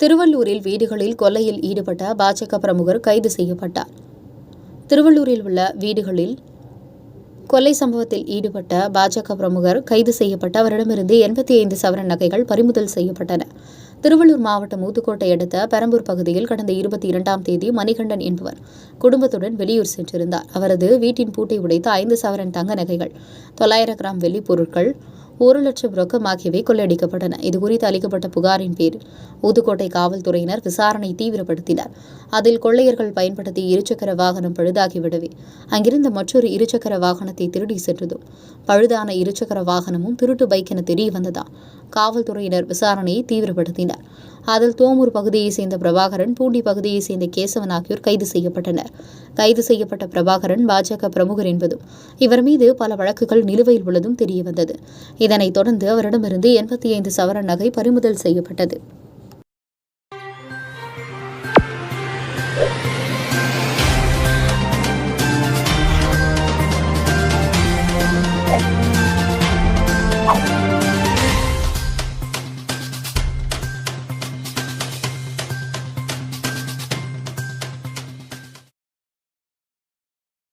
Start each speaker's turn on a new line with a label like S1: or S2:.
S1: திருவள்ளூரில் வீடுகளில் கொள்ளையில் ஈடுபட்ட பாஜக பிரமுகர் கைது செய்யப்பட்டார். திருவள்ளூரில் உள்ள வீடுகளில் கொள்ளை சம்பவத்தில் ஈடுபட்ட பாஜக பிரமுகர் கைது செய்யப்பட்டு அவரிடமிருந்து 85 சவரன் நகைகள் பறிமுதல் செய்யப்பட்டன. திருவள்ளூர் மாவட்டம் ஊத்துக்கோட்டை அடுத்த பெரம்பூர் பகுதியில் கடந்த 22ஆம் தேதி மணிகண்டன் என்பவர் குடும்பத்துடன் வெளியூர் சென்றிருந்தார். அவரது வீட்டின் பூட்டை உடைத்து 5 சவரன் தங்க நகைகள், 900 கிராம் வெள்ளிப் பொருட்கள், 1 லட்சம் ரொக்கம் ஆகியவை கொள்ளையடிக்கப்பட்டன. இதுகுறித்து அளிக்கப்பட்ட புகாரின் பேரில் ஊத்துக்கோட்டை காவல்துறையினர் விசாரணை தீவிரப்படுத்தினர். அதில் கொள்ளையர்கள் பயன்படுத்திய இருசக்கர வாகனம் பழுதாகிவிடவே அங்கிருந்த மற்றொரு இருசக்கர வாகனத்தை திருடி சென்றதும் பழுதான இருசக்கர வாகனமும் திருட்டு பைக் என தெரிய வந்ததால் காவல்துறையினர் விசாரணையை தீவிரப்படுத்தினர். அதில் தோமூர் பகுதியைச் சேர்ந்த பிரபாகரன், பூண்டி பகுதியைச் சேர்ந்த கேசவன் ஆகியோர் கைது செய்யப்பட்டனர். கைது செய்யப்பட்ட பிரபாகரன் பாஜக பிரமுகர் என்பதும் இவர் மீது பல வழக்குகள் நிலுவையில் உள்ளதும் தெரியவந்தது. இதனைத் தொடர்ந்து அவரிடமிருந்து 85 சவரன் நகை பறிமுதல் செய்யப்பட்டது.